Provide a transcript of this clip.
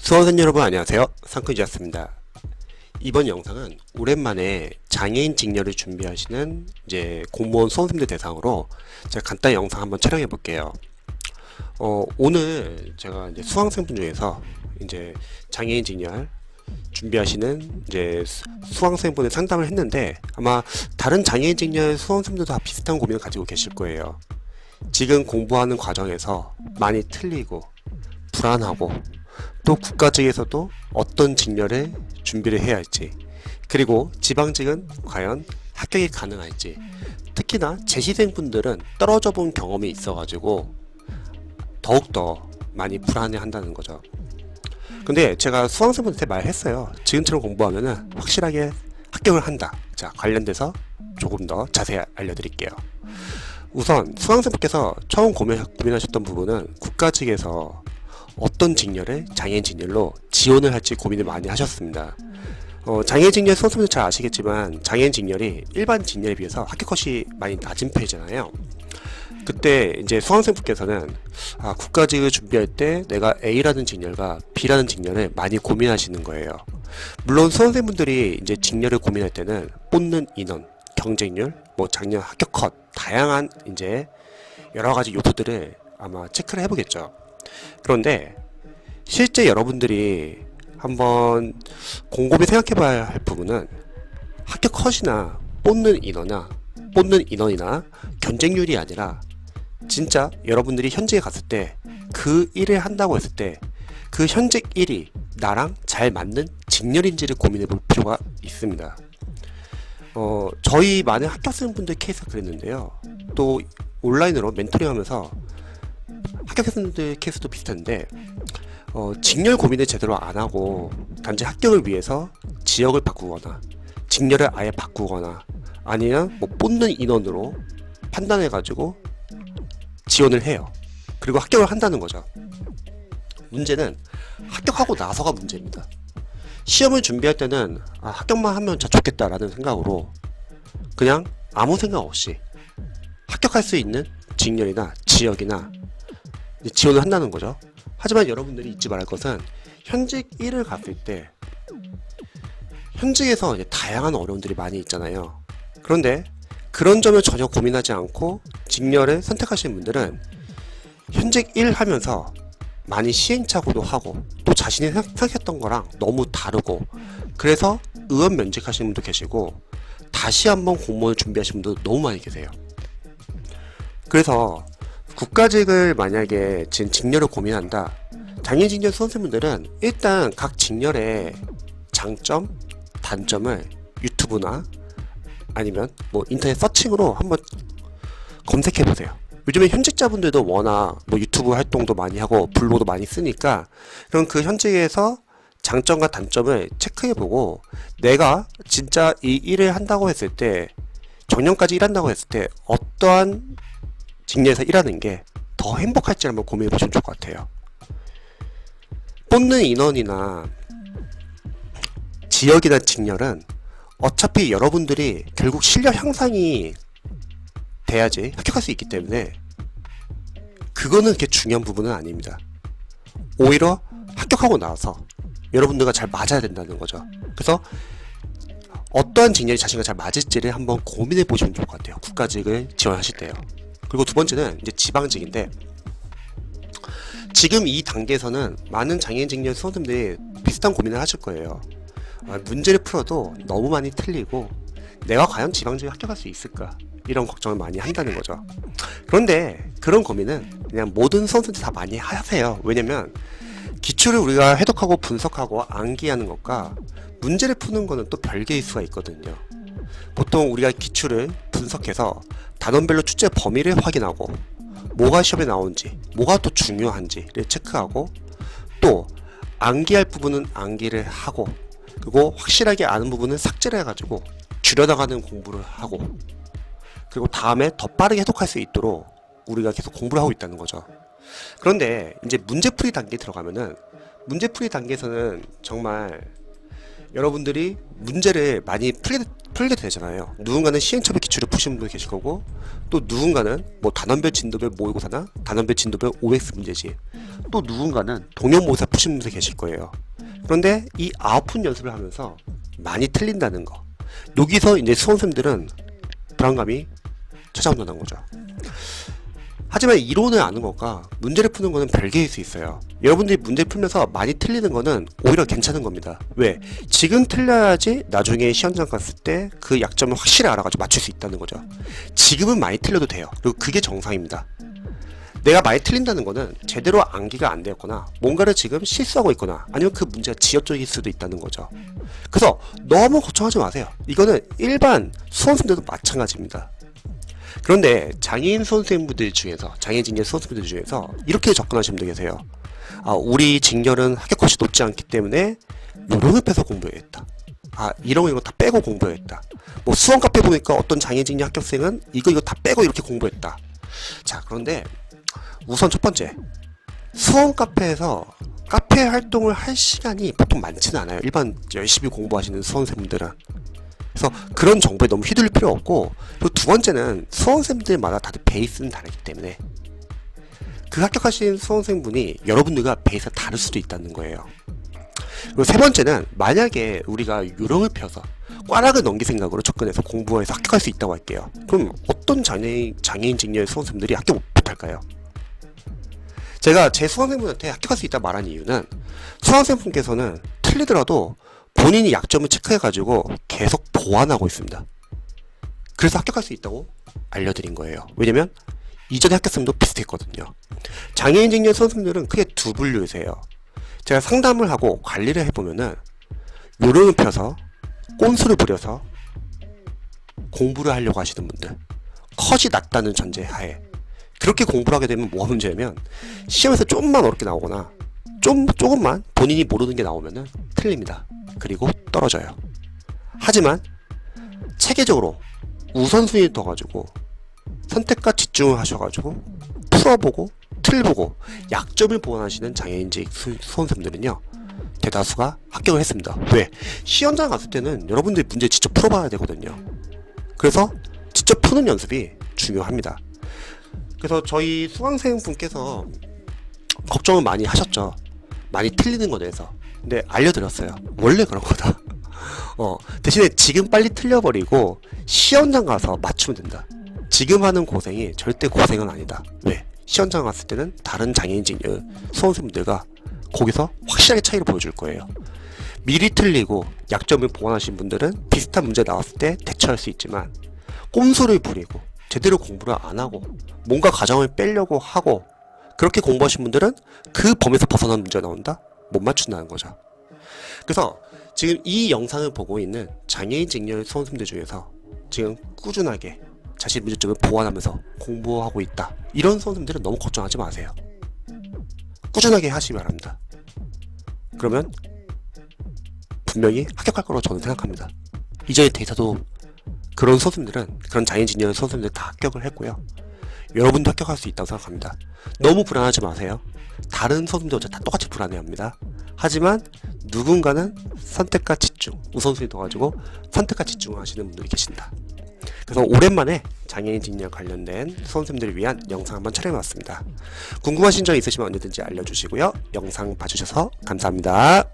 수험생 여러분 안녕하세요. 상크지였습니다. 이번 영상은 오랜만에 장애인 직렬을 준비하시는 공무원 수험생들 대상으로 제가 간단히 영상 한번 촬영해 볼게요. 오늘 제가 수강생분 중에서 장애인 직렬 준비하시는 수강생분을 상담을 했는데, 아마 다른 장애인 직렬 수험생들도 다 비슷한 고민을 가지고 계실 거예요. 지금 공부하는 과정에서 많이 틀리고 불안하고, 또 국가 측에서도 어떤 직렬에 준비를 해야 할지, 그리고 지방직은 과연 합격이 가능할지, 특히나 재시생분들은 떨어져 본 경험이 있어가지고 더욱더 많이 불안해 한다는 거죠. 근데 제가 수강생분한테 말했어요. 지금처럼 공부하면은 확실하게 합격을 한다. 자, 관련돼서 조금 더 자세히 알려드릴게요. 우선 수강생분께서 처음 고민하셨던 부분은 국가 측에서 어떤 직렬을 장애인 직렬로 지원을 할지 고민을 많이 하셨습니다. 장애인 직렬 수험생들 잘 아시겠지만 장애인 직렬이 일반 직렬에 비해서 합격 컷이 많이 낮은 편이잖아요. 그때 수강생분께서는 국가직을 준비할 때 내가 A라는 직렬과 B라는 직렬을 많이 고민하시는 거예요. 물론 수험생분들이 직렬을 고민할 때는 뽑는 인원, 경쟁률, 작년 합격 컷, 다양한 여러 가지 요소들을 아마 체크를 해보겠죠. 그런데 실제 여러분들이 한번 곰곰이 생각해봐야 할 부분은 합격 컷이나 뽑는 인원이나 경쟁률이 아니라, 진짜 여러분들이 현직에 갔을 때 그 일을 한다고 했을 때 그 현직 일이 나랑 잘 맞는 직렬인지를 고민해 볼 필요가 있습니다. 저희 많은 합격생분들 케이스가 그랬는데요. 또 온라인으로 멘토링 하면서 합격생분들 케이스도 비슷한데, 직렬 고민을 제대로 안 하고 단지 합격을 위해서 지역을 바꾸거나 직렬을 아예 바꾸거나 아니면 뽑는 인원으로 판단해 가지고 지원을 해요. 그리고 합격을 한다는 거죠. 문제는 합격하고 나서가 문제입니다. 시험을 준비할 때는 합격만 하면 진짜 좋겠다라는 생각으로 그냥 아무 생각 없이 합격할 수 있는 직렬이나 지역이나 지원을 한다는 거죠. 하지만 여러분들이 잊지 말할 것은 현직 1을 갔을 때 현직에서 다양한 어려움들이 많이 있잖아요. 그런데 그런 점을 전혀 고민하지 않고 직렬을 선택하시는 분들은 현직 1 하면서 많이 시행착오도 하고, 또 자신이 생각했던 거랑 너무 다르고, 그래서 의원 면직하시는 분도 계시고 다시 한번 공무원을 준비하시는 분도 너무 많이 계세요. 그래서 국가직을 만약에 지금 직렬을 고민한다, 장애인 직렬 수험생분들은 일단 각 직렬의 장점, 단점을 유튜브나 아니면 인터넷 서칭으로 한번 검색해보세요. 요즘에 현직자분들도 워낙 유튜브 활동도 많이 하고 블로그도 많이 쓰니까, 그럼 그 현직에서 장점과 단점을 체크해보고 내가 진짜 이 일을 한다고 했을 때, 정년까지 일한다고 했을 때 어떠한 직렬에서 일하는 게 더 행복할지 한번 고민해보시면 좋을 것 같아요. 뽑는 인원이나 지역이나 직렬은 어차피 여러분들이 결국 실력 향상이 돼야지 합격할 수 있기 때문에 그거는 그렇게 중요한 부분은 아닙니다. 오히려 합격하고 나서 여러분들과 잘 맞아야 된다는 거죠. 그래서 어떠한 직렬이 자신과 잘 맞을지를 한번 고민해 보시면 좋을 것 같아요. 국가직을 지원하실 때요. 그리고 두 번째는 지방직인데, 지금 이 단계에서는 많은 장애인 직렬 수험생들이 비슷한 고민을 하실 거예요. 문제를 풀어도 너무 많이 틀리고 내가 과연 지방직에 합격할 수 있을까, 이런 걱정을 많이 한다는 거죠. 그런데 그런 고민은 그냥 모든 수험생들이 다 많이 하세요. 왜냐면 기출을 우리가 해독하고 분석하고 암기하는 것과 문제를 푸는 거는 또 별개일 수가 있거든요. 보통 우리가 기출을 분석해서 단원별로 출제 범위를 확인하고, 뭐가 시험에 나오는지, 뭐가 또 중요한지를 체크하고, 또 암기할 부분은 암기를 하고, 그리고 확실하게 아는 부분은 삭제를 해가지고 줄여나가는 공부를 하고, 그리고 다음에 더 빠르게 해독할 수 있도록 우리가 계속 공부를 하고 있다는 거죠. 그런데 문제풀이 단계에 들어가면은, 문제풀이 단계에서는 정말 여러분들이 문제를 많이 풀게 되잖아요. 누군가는 시행착오 기출을 푸시는 분도 계실 거고, 또 누군가는 뭐 단원별 진도별 모의고사나 단원별 진도별 OX 문제집, 또 누군가는 동형모사 푸시는 분도 계실 거예요. 그런데 이 아웃풋 연습을 하면서 많이 틀린다는 거, 여기서 이제 수험생들은 불안감이 찾아온다는 거죠. 하지만 이론을 아는 것과 문제를 푸는 거는 별개일 수 있어요. 여러분들이 문제 풀면서 많이 틀리는 거는 오히려 괜찮은 겁니다. 왜? 지금 틀려야지 나중에 시험장 갔을 때 그 약점을 확실히 알아가지고 맞출 수 있다는 거죠. 지금은 많이 틀려도 돼요. 그리고 그게 정상입니다. 내가 많이 틀린다는 거는 제대로 암기가 안 되었거나 뭔가를 지금 실수하고 있거나 아니면 그 문제가 지엽적일 수도 있다는 거죠. 그래서 너무 걱정하지 마세요. 이거는 일반 수험생들도 마찬가지입니다. 그런데 장애인 수험생분들 중에서, 장애인 직렬 수험생분들 중에서 이렇게 접근하시는 분들 계세요. 우리 직렬은 합격컷이 높지 않기 때문에 요령을 빼서 공부해야겠다. 이런 거 다 빼고 공부해야겠다. 뭐 수험 카페 보니까 어떤 장애인 직렬 합격생은 이거 다 빼고 이렇게 공부했다. 자, 그런데 우선 첫 번째, 수험 카페에서 카페 활동을 할 시간이 보통 많지는 않아요. 일반 열심히 공부하시는 수험생분들은. 그래서 그런 정보에 너무 휘둘릴 필요 없고, 그리고 두 번째는 수험생들마다 다들 베이스는 다르기 때문에 그 합격하신 수험생분이 여러분들과 베이스가 다를 수도 있다는 거예요. 그리고 세 번째는 만약에 우리가 요령을 펴서 꽈락을 넘길 생각으로 접근해서 공부해서 합격할 수 있다고 할게요. 그럼 어떤 장애인 직렬 수험생들이 합격 못할까요? 제가 제 수험생분한테 합격할 수 있다 말한 이유는 수험생분께서는 틀리더라도 본인이 약점을 체크해가지고 계속 보완하고 있습니다. 그래서 합격할 수 있다고 알려드린 거예요. 왜냐면 이전의 합격성도 비슷했거든요. 장애인 직렬 수험생들은 크게 두 분류세요. 제가 상담을 하고 관리를 해보면은 요령을 펴서 꼼수를 부려서 공부를 하려고 하시는 분들, 컷이 낮다는 전제하에 그렇게 공부를 하게 되면 뭐가 문제냐면 시험에서 조금만 어렵게 나오거나 조금만 본인이 모르는 게 나오면은 틀립니다. 그리고 떨어져요. 하지만 체계적으로 우선순위를 둬가지고 선택과 집중을 하셔가지고 풀어보고 틀보고 약점을 보완하시는 장애인직 수험생들은요, 대다수가 합격을 했습니다. 왜? 시험장 갔을 때는 여러분들이 문제 직접 풀어봐야 되거든요. 그래서 직접 푸는 연습이 중요합니다. 그래서 저희 수강생분께서 걱정을 많이 하셨죠. 많이 틀리는 거에 대해서. 근데 알려드렸어요. 원래 그런 거다. 대신에 지금 빨리 틀려버리고 시험장 가서 맞추면 된다. 지금 하는 고생이 절대 고생은 아니다. 왜? 시험장 갔을 때는 다른 장애인 직렬 수험생분들과 거기서 확실하게 차이를 보여줄 거예요. 미리 틀리고 약점을 보완하신 분들은 비슷한 문제 나왔을 때 대처할 수 있지만, 꼼수를 부리고 제대로 공부를 안 하고 뭔가 과정을 빼려고 하고 그렇게 공부하신 분들은 그 범위에서 벗어난 문제가 나온다? 못 맞춘다는 거죠. 그래서 지금 이 영상을 보고 있는 장애인 직렬 수험생들 중에서 지금 꾸준하게 자신 문제점을 보완하면서 공부하고 있다, 이런 수험생들은 너무 걱정하지 마세요. 꾸준하게 하시기 바랍니다. 그러면 분명히 합격할 거라고 저는 생각합니다. 이전의 데이터도 그런 수험생들은, 그런 장애인 직렬 수험생들 다 합격을 했고요. 여러분도 합격할 수 있다고 생각합니다. 너무 불안하지 마세요. 다른 수험생들 다 똑같이 불안해합니다. 하지만 누군가는 선택과 집중, 우선순위 둬가지고 선택과 집중을 하시는 분들이 계신다. 그래서 오랜만에 장애인 직렬 관련된 수험생들을 위한 영상 한번 촬영해봤습니다. 궁금하신 점 있으시면 언제든지 알려주시고요. 영상 봐주셔서 감사합니다.